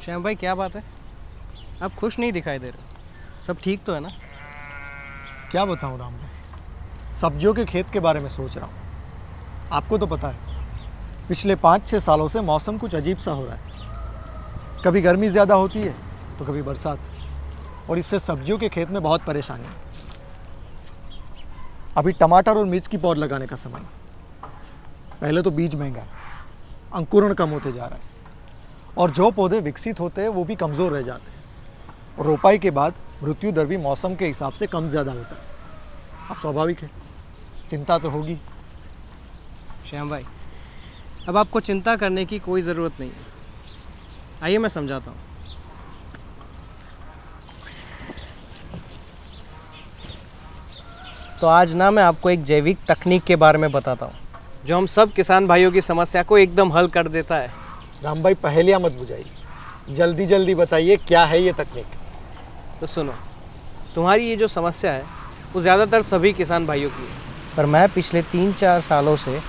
श्याम भाई, क्या बात है? आप खुश नहीं दिखाई दे रहे। सब ठीक तो है ना? क्या बताऊं राम भाई, सब्जियों के खेत के बारे में सोच रहा हूँ। आपको तो पता है, पिछले 5-6 सालों से मौसम कुछ अजीब सा हो रहा है। कभी गर्मी ज़्यादा होती है तो कभी बरसात, और इससे सब्जियों के खेत में बहुत परेशानी है। अभी टमाटर और मिर्च की पौध लगाने का समय है। पहले तो बीज महंगा है, अंकुरण कम होते जा रहा है, और जो पौधे विकसित होते हैं वो भी कमज़ोर रह जाते हैं। और रोपाई के बाद मृत्यु दर भी मौसम के हिसाब से कम ज़्यादा होता है। अब स्वाभाविक है, चिंता तो होगी। श्याम भाई, अब आपको चिंता करने की कोई ज़रूरत नहीं है। आइए मैं समझाता हूँ। तो आज ना मैं आपको एक जैविक तकनीक के बारे में बताता हूँ, जो हम सब किसान भाइयों की समस्या को एकदम हल कर देता है। राम भाई, पहेलियाँ मत बुझाइए, जल्दी जल्दी बताइए क्या है ये तकनीक। तो सुनो, तुम्हारी ये जो समस्या है वो ज़्यादातर सभी किसान भाइयों की है, पर मैं पिछले 3-4 सालों से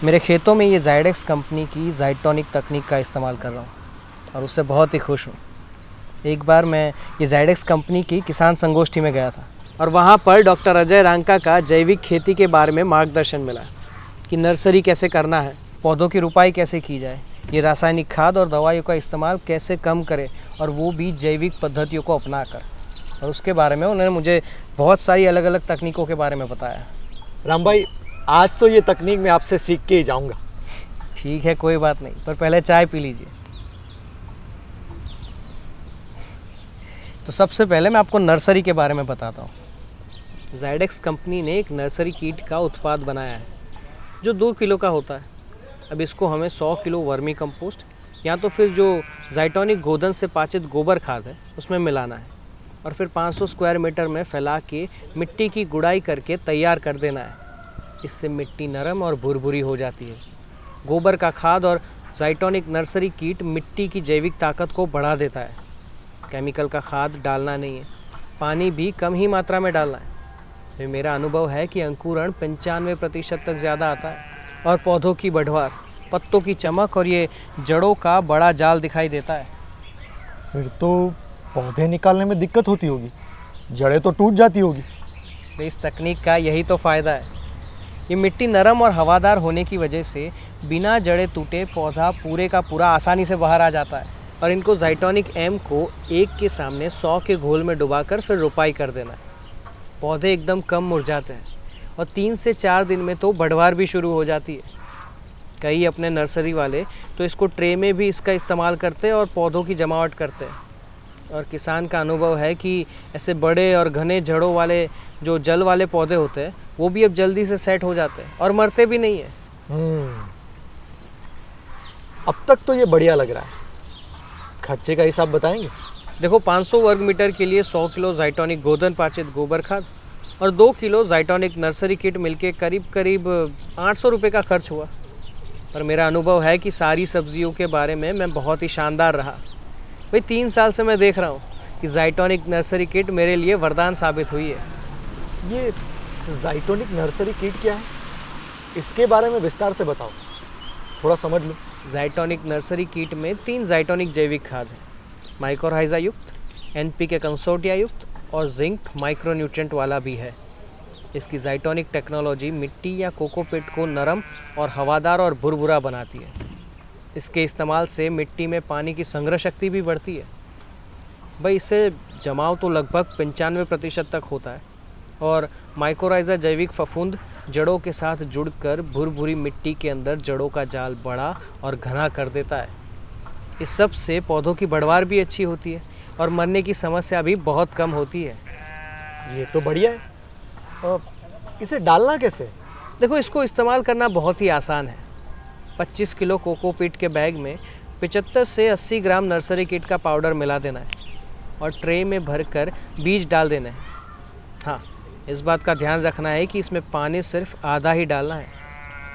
मेरे खेतों में ये जाइडेक्स कंपनी की जाइटोनिक तकनीक का इस्तेमाल कर रहा हूँ और उससे बहुत ही खुश हूँ। एक बार मैं ये जाइडेक्स कंपनी की किसान संगोष्ठी में गया था और वहाँ पर डॉक्टर अजय रांका का जैविक खेती के बारे में मार्गदर्शन मिला कि नर्सरी कैसे करना है, पौधों की रुपाई कैसे की जाए, ये रासायनिक खाद और दवाइयों का इस्तेमाल कैसे कम करें, और वो भी जैविक पद्धतियों को अपना कर। और उसके बारे में उन्होंने मुझे बहुत सारी अलग अलग तकनीकों के बारे में बताया। राम भाई, आज तो ये तकनीक मैं आपसे सीख के ही जाऊंगा। ठीक है, कोई बात नहीं, पर पहले चाय पी लीजिए। तो सबसे पहले मैं आपको नर्सरी के बारे में बताता हूँ। जाइडेक्स कंपनी ने एक नर्सरी किट का उत्पाद बनाया है जो 2 किलो का होता है। अब इसको हमें 100 किलो वर्मी कंपोस्ट या तो फिर जो जाइटोनिक गोदन से पाचित गोबर खाद है उसमें मिलाना है, और फिर 500 स्क्वायर मीटर में फैला के मिट्टी की गुड़ाई करके तैयार कर देना है। इससे मिट्टी नरम और भुरभुरी हो जाती है। गोबर का खाद और जाइटोनिक नर्सरी किट मिट्टी की जैविक ताकत को बढ़ा देता है। केमिकल का खाद डालना नहीं है, पानी भी कम ही मात्रा में डालना है। ये मेरा अनुभव है कि अंकुरण 95% तक ज़्यादा आता है, और पौधों की बढ़वार, पत्तों की चमक और ये जड़ों का बड़ा जाल दिखाई देता है। फिर तो पौधे निकालने में दिक्कत होती होगी, जड़ें तो टूट जाती होगी। तो इस तकनीक का यही तो फ़ायदा है। ये मिट्टी नरम और हवादार होने की वजह से बिना जड़ें टूटे पौधा पूरे का पूरा आसानी से बाहर आ जाता है। और इनको जाइटोनिक एम को 1 के सामने 100 के घोल में डुबाकर फिर रोपाई कर देना है। पौधे एकदम कम मुरझाते हैं और 3 से 4 दिन में तो बढ़वार भी शुरू हो जाती है। कई अपने नर्सरी वाले तो इसको ट्रे में भी इसका इस्तेमाल करते हैं और पौधों की जमावट करते हैं। और किसान का अनुभव है कि ऐसे बड़े और घने जड़ों वाले जो जल वाले पौधे होते हैं वो भी अब जल्दी से सेट हो जाते हैं और मरते भी नहीं है। अब तक तो ये बढ़िया लग रहा है। खर्चे का हिसाब बताएंगे? देखो, 500 वर्ग मीटर के लिए 100 किलो जाइटोनिक गोदन पाचित गोबर खाद और 2 किलो जाइटोनिक नर्सरी किट मिलके करीब करीब 800 रुपये का खर्च हुआ। पर मेरा अनुभव है कि सारी सब्जियों के बारे में मैं बहुत ही शानदार रहा। भाई, 3 साल से मैं देख रहा हूँ कि जाइटोनिक नर्सरी किट मेरे लिए वरदान साबित हुई है। ये जाइटोनिक नर्सरी किट क्या है? इसके बारे में विस्तार से बताओ, थोड़ा समझ लो। जाइटोनिक नर्सरी किट में 3 जाइटोनिक जैविक खाद हैं, माइक्रोराइजा युक्त, एनपीके कंसोर्टिया युक्त और जिंक माइक्रोन्यूट्रिएंट वाला भी है। इसकी जाइटोनिक टेक्नोलॉजी मिट्टी या कोकोपीट को नरम और हवादार और भुरभुरा बनाती है। इसके इस्तेमाल से मिट्टी में पानी की संग्रह शक्ति भी बढ़ती है। भाई, इससे जमाव तो लगभग 95% तक होता है, और माइक्रोराइजा जैविक फफूंद जड़ों के साथ जुड़कर भुरभुरी मिट्टी के अंदर जड़ों का जाल बड़ा और घना कर देता है। इस सब से पौधों की बढ़वार भी अच्छी होती है और मरने की समस्या भी बहुत कम होती है। ये तो बढ़िया है। इसे डालना कैसे? देखो, इसको इस्तेमाल करना बहुत ही आसान है। 25 किलो कोकोपीट के बैग में 75 से 80 ग्राम नर्सरी किट का पाउडर मिला देना है और ट्रे में भरकर बीज डाल देना है। हाँ, इस बात का ध्यान रखना है कि इसमें पानी सिर्फ आधा ही डालना है।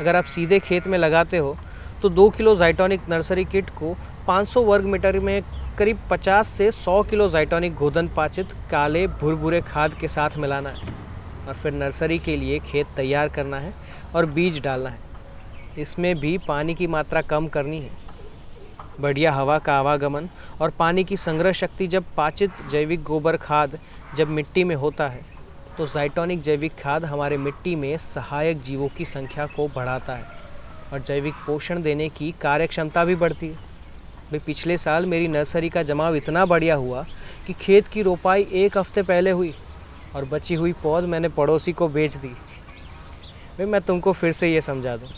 अगर आप सीधे खेत में लगाते हो तो 2 किलो जाइटोनिक नर्सरी किट को 500 वर्ग मीटर में करीब 50 से 100 किलो जाइटोनिक गोदन पाचित काले भुरभुरे खाद के साथ मिलाना है, और फिर नर्सरी के लिए खेत तैयार करना है और बीज डालना है। इसमें भी पानी की मात्रा कम करनी है। बढ़िया हवा का आवागमन और पानी की संग्रह शक्ति जब पाचित जैविक गोबर खाद जब मिट्टी में होता है तो ज़ाइटोनिक जैविक खाद हमारे मिट्टी में सहायक जीवों की संख्या को बढ़ाता है और जैविक पोषण देने की कार्यक्षमता भी बढ़ती है। भाई पिछले साल मेरी नर्सरी का जमाव इतना बढ़िया हुआ कि खेत की रोपाई 1 हफ्ते पहले हुई और बची हुई पौध मैंने पड़ोसी को बेच दी। भाई मैं तुमको फिर से ये समझा दूँ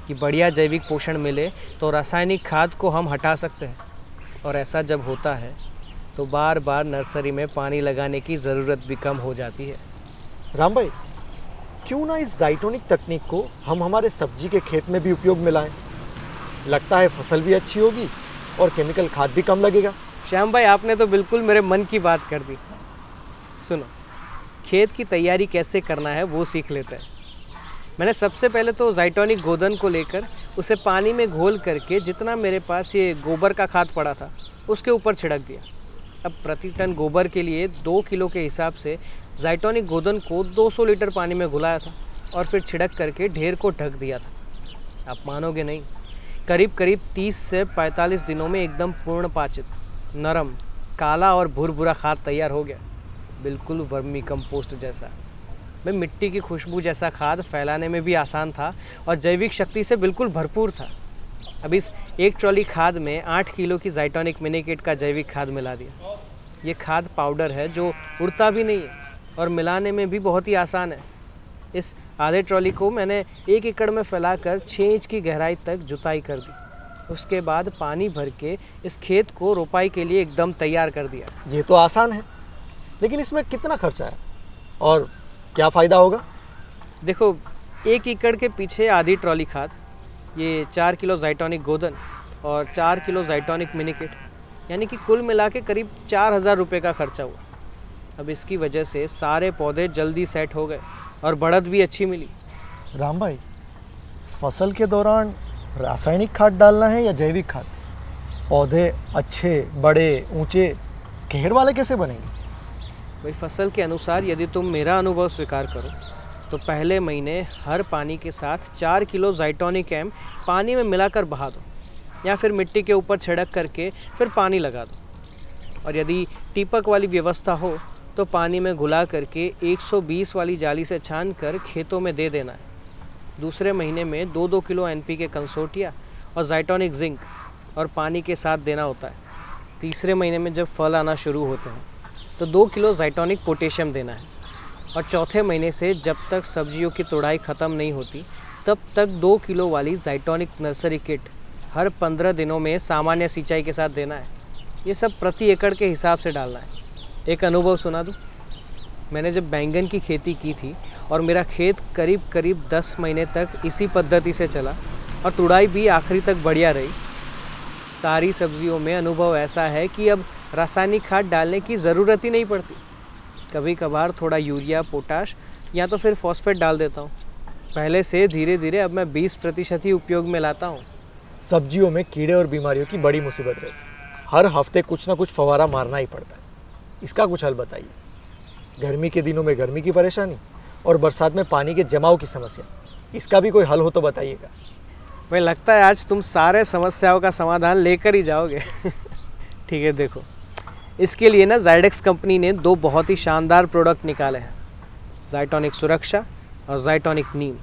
कि बढ़िया जैविक पोषण मिले तो रासायनिक खाद को हम हटा सकते हैं और ऐसा जब होता है तो बार बार नर्सरी में पानी लगाने की ज़रूरत भी कम हो जाती है। राम भाई, क्यों ना इस ज़ाइटोनिक तकनीक को हम हमारे सब्जी के खेत में भी उपयोग में लाएं? लगता है फसल भी अच्छी होगी और केमिकल खाद भी कम लगेगा। श्याम भाई, आपने तो बिल्कुल मेरे मन की बात कर दी। सुनो, खेत की तैयारी कैसे करना है वो सीख लेते हैं। मैंने सबसे पहले तो ज़ाइटोनिक गोदन को लेकर उसे पानी में घोल करके जितना मेरे पास ये गोबर का खाद पड़ा था उसके ऊपर छिड़क दिया। अब प्रति टन गोबर के लिए 2 किलो के हिसाब से ज़ाइटोनिक गोदन को 200 लीटर पानी में घुलाया था और फिर छिड़क करके ढेर को ढक दिया था। आप मानोगे नहीं, करीब करीब 30 से 45 दिनों में एकदम पूर्ण पाचित, नरम, काला और भुरभुरा खाद तैयार हो गया, बिल्कुल वर्मी कंपोस्ट जैसा। भाई मिट्टी की खुशबू जैसा खाद फैलाने में भी आसान था और जैविक शक्ति से बिल्कुल भरपूर था। अब इस 1 ट्रॉली खाद में 8 किलो की ज़ाइटोनिक मिनीकेट का जैविक खाद मिला दिया। ये खाद पाउडर है जो उड़ता भी नहीं है और मिलाने में भी बहुत ही आसान है। इस आधे ट्रॉली को मैंने 1 एकड़ में फैलाकर 6 इंच की गहराई तक जुताई कर दी। उसके बाद पानी भर के इस खेत को रोपाई के लिए एकदम तैयार कर दिया। ये तो आसान है, लेकिन इसमें कितना खर्चा है और क्या फ़ायदा होगा? देखो, 1 एकड़ के पीछे आधी ट्रॉली खाद, ये 4 किलो ज़ाइटोनिक गोदन और 4 किलो ज़ाइटोनिक मिनीकेट, यानी कि कुल मिला के करीब 4,000 रुपये का खर्चा हुआ। अब इसकी वजह से सारे पौधे जल्दी सेट हो गए और बढ़त भी अच्छी मिली। राम भाई, फसल के दौरान रासायनिक खाद डालना है या जैविक खाद? पौधे अच्छे, बड़े, ऊंचे, घेर वाले कैसे बनेंगे? भाई फसल के अनुसार यदि तुम मेरा अनुभव स्वीकार करो तो पहले महीने हर पानी के साथ 4 किलो ज़ाइटोनिक एम पानी में मिलाकर बहा दो या फिर मिट्टी के ऊपर छिड़क करके फिर पानी लगा दो। और यदि टीपक वाली व्यवस्था हो तो पानी में घुला करके 120 वाली जाली से छान कर खेतों में दे देना है। दूसरे महीने में 2-2 किलो NPK कंसोटिया और ज़ाइटोनिक जिंक और पानी के साथ देना होता है। तीसरे महीने में जब फल आना शुरू होते हैं तो 2 किलो ज़ाइटोनिक पोटेशियम देना है और चौथे महीने से जब तक सब्जियों की तुड़ाई ख़त्म नहीं होती तब तक 2 किलो वाली ज़ाइटोनिक नर्सरी किट हर 15 दिनों में सामान्य सिंचाई के साथ देना है। ये सब प्रति एकड़ के हिसाब से डालना है। एक अनुभव सुना दूँ, मैंने जब बैंगन की खेती की थी और मेरा खेत करीब करीब 10 महीने तक इसी पद्धति से चला और तुड़ाई भी आखिरी तक बढ़िया रही। सारी सब्जियों में अनुभव ऐसा है कि अब रासायनिक खाद डालने की ज़रूरत ही नहीं पड़ती। कभी कभार थोड़ा यूरिया, पोटाश या तो फिर फॉस्फेट डाल देता हूँ। पहले से धीरे धीरे अब मैं 20% ही उपयोग में लाता हूँ। सब्जियों में कीड़े और बीमारियों की बड़ी मुसीबत रहती है। हर हफ्ते कुछ ना कुछ फवारा मारना ही पड़ता है। इसका कुछ हल बताइए। गर्मी के दिनों में गर्मी की परेशानी और बरसात में पानी के जमाव की समस्या, इसका भी कोई हल हो तो बताइएगा। मुझे लगता है आज तुम सारे समस्याओं का समाधान लेकर ही जाओगे। ठीक है, देखो, इसके लिए ना ज़ाइडेक्स कंपनी ने 2 बहुत ही शानदार प्रोडक्ट निकाले हैं, ज़ाइटोनिक सुरक्षा और ज़ाइटोनिक नीम।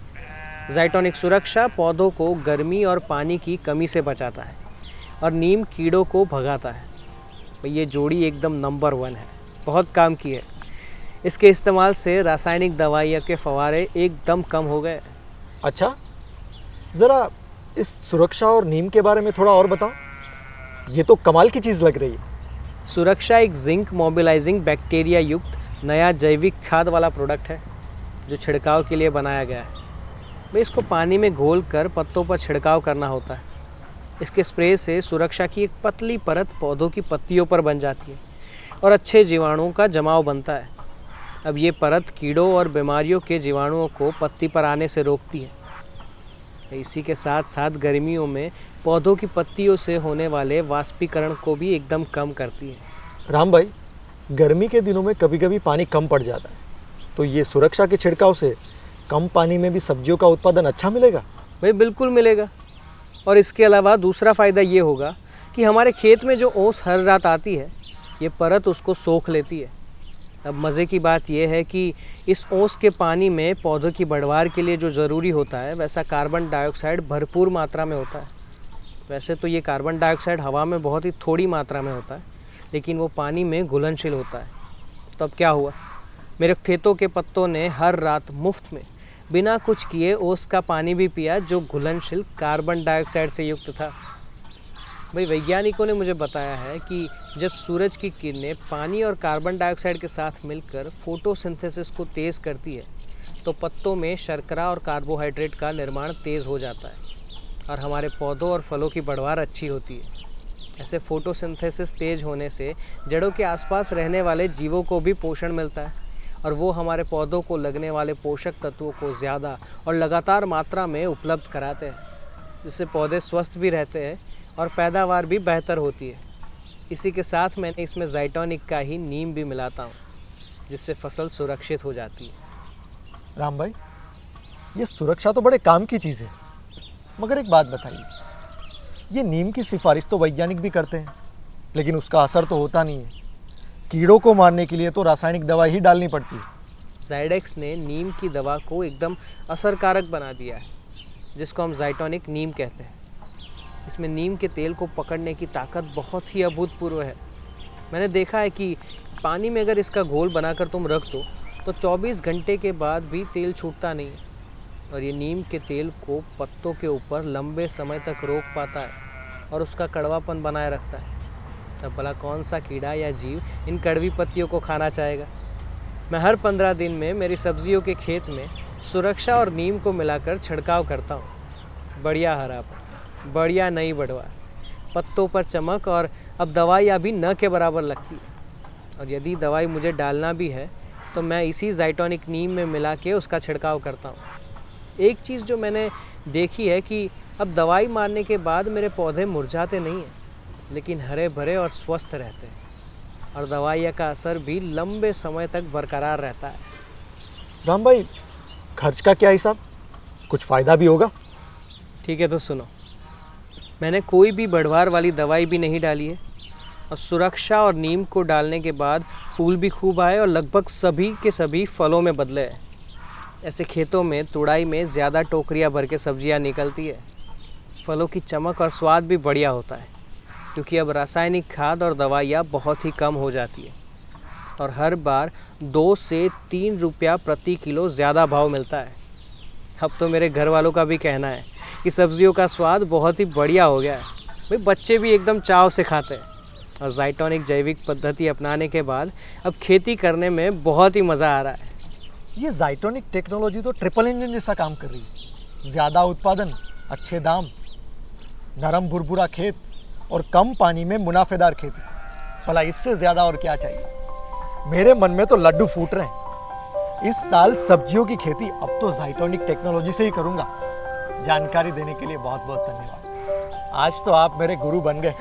ज़ाइटोनिक सुरक्षा पौधों को गर्मी और पानी की कमी से बचाता है और नीम कीड़ों को भगाता है। ये जोड़ी एकदम नंबर 1 है, बहुत काम की है। इसके इस्तेमाल से रासायनिक दवाइयों के फवारे एकदम कम हो गए। अच्छा, ज़रा इस सुरक्षा और नीम के बारे में थोड़ा और बताओ। ये तो कमाल की चीज़ लग रही है। सुरक्षा एक जिंक मोबिलाइजिंग बैक्टीरिया युक्त नया जैविक खाद वाला प्रोडक्ट है जो छिड़काव के लिए बनाया गया है। भाई इसको पानी में घोल कर पत्तों पर छिड़काव करना होता है। इसके स्प्रे से सुरक्षा की एक पतली परत पौधों की पत्तियों पर बन जाती है और अच्छे जीवाणुओं का जमाव बनता है। अब ये परत कीड़ों और बीमारियों के जीवाणुओं को पत्ती पर आने से रोकती है। इसी के साथ साथ गर्मियों में पौधों की पत्तियों से होने वाले वाष्पीकरण को भी एकदम कम करती है। राम भाई, गर्मी के दिनों में कभी कभी पानी कम पड़ जाता है, तो ये सुरक्षा के छिड़काव से कम पानी में भी सब्जियों का उत्पादन अच्छा मिलेगा? भाई बिल्कुल मिलेगा। और इसके अलावा दूसरा फ़ायदा ये होगा कि हमारे खेत में जो ओस हर रात आती है, ये परत उसको सोख लेती है। अब मज़े की बात यह है कि इस ओस के पानी में पौधों की बढ़वार के लिए जो ज़रूरी होता है, वैसा कार्बन डाइऑक्साइड भरपूर मात्रा में होता है। वैसे तो ये कार्बन डाइऑक्साइड हवा में बहुत ही थोड़ी मात्रा में होता है, लेकिन वो पानी में घुलनशील होता है। तो अब क्या हुआ, मेरे खेतों के पत्तों ने हर रात मुफ्त में बिना कुछ किए ओस का पानी भी पिया, जो घुलनशील कार्बन डाइऑक्साइड से युक्त था। भाई, वैज्ञानिकों ने मुझे बताया है कि जब सूरज की किरणें पानी और कार्बन डाइऑक्साइड के साथ मिलकर फोटोसिंथेसिस को तेज़ करती है, तो पत्तों में शर्करा और कार्बोहाइड्रेट का निर्माण तेज़ हो जाता है और हमारे पौधों और फलों की बढ़वार अच्छी होती है। ऐसे फोटोसिंथेसिस तेज होने से जड़ों के आसपास रहने वाले जीवों को भी पोषण मिलता है और वो हमारे पौधों को लगने वाले पोषक तत्वों को ज़्यादा और लगातार मात्रा में उपलब्ध कराते हैं, जिससे पौधे स्वस्थ भी रहते हैं और पैदावार भी बेहतर होती है। इसी के साथ मैंने इसमें ज़ाइटोनिक का ही नीम भी मिलाता हूँ, जिससे फसल सुरक्षित हो जाती है। राम भाई, ये सुरक्षा तो बड़े काम की चीज़ है, मगर एक बात बताइए, ये नीम की सिफारिश तो वैज्ञानिक भी करते हैं, लेकिन उसका असर तो होता नहीं है। कीड़ों को मारने के लिए तो रासायनिक दवाई ही डालनी पड़ती है। ज़ाइडेक्स ने नीम की दवा को एकदम असरकारक बना दिया है, जिसको हम ज़ाइटोनिक नीम कहते हैं। इसमें नीम के तेल को पकड़ने की ताकत बहुत ही अभूतपूर्व है। मैंने देखा है कि पानी में अगर इसका घोल बनाकर तुम रख दो तो 24 घंटे के बाद भी तेल छूटता नहीं है और ये नीम के तेल को पत्तों के ऊपर लंबे समय तक रोक पाता है और उसका कड़वापन बनाए रखता है। अब भला कौन सा कीड़ा या जीव इन कड़वी पत्तियों को खाना चाहेगा। मैं हर 15 दिन में मेरी सब्जियों के खेत में सुरक्षा और नीम को मिलाकर छिड़काव करता हूँ। बढ़िया हरा, बढ़िया नई बढ़वा, पत्तों पर चमक, और अब दवाई भी न के बराबर लगती है। और यदि दवाई मुझे डालना भी है तो मैं इसी ज़ाइटोनिक नीम में मिला के उसका छिड़काव करता हूँ। एक चीज़ जो मैंने देखी है कि अब दवाई मारने के बाद मेरे पौधे मुरझाते नहीं हैं, लेकिन हरे भरे और स्वस्थ रहते हैं और दवाइयाँ का असर भी लंबे समय तक बरकरार रहता है। राम भाई, खर्च का क्या हिसाब, कुछ फ़ायदा भी होगा? ठीक है, तो सुनो, मैंने कोई भी बढ़वार वाली दवाई भी नहीं डाली है और सुरक्षा और नीम को डालने के बाद फूल भी खूब आए और लगभग सभी के सभी फलों में बदले हैं। ऐसे खेतों में तुड़ाई में ज़्यादा टोकरियाँ भर के सब्जियाँ निकलती है। फलों की चमक और स्वाद भी बढ़िया होता है, क्योंकि अब रासायनिक खाद और दवाइयाँ बहुत ही कम हो जाती है और हर बार 2 से 3 रुपया प्रति किलो ज़्यादा भाव मिलता है। अब तो मेरे घर वालों का भी कहना है कि सब्जियों का स्वाद बहुत ही बढ़िया हो गया है। भाई, बच्चे भी एकदम चाव से खाते हैं और ज़ाइटोनिक जैविक पद्धति अपनाने के बाद अब खेती करने में बहुत ही मज़ा आ रहा है। ये ज़ाइटोनिक टेक्नोलॉजी तो ट्रिपल इंजन जैसा काम कर रही है। ज़्यादा उत्पादन, अच्छे दाम, नरम भुरभुरा खेत और कम पानी में मुनाफेदार खेती। भला इससे ज़्यादा और क्या चाहिए। मेरे मन में तो लड्डू फूट रहे हैं। इस साल सब्जियों की खेती अब तो ज़ाइटोनिक टेक्नोलॉजी से ही करूँगा। जानकारी देने के लिए बहुत बहुत धन्यवाद। आज तो आप मेरे गुरु बन गए।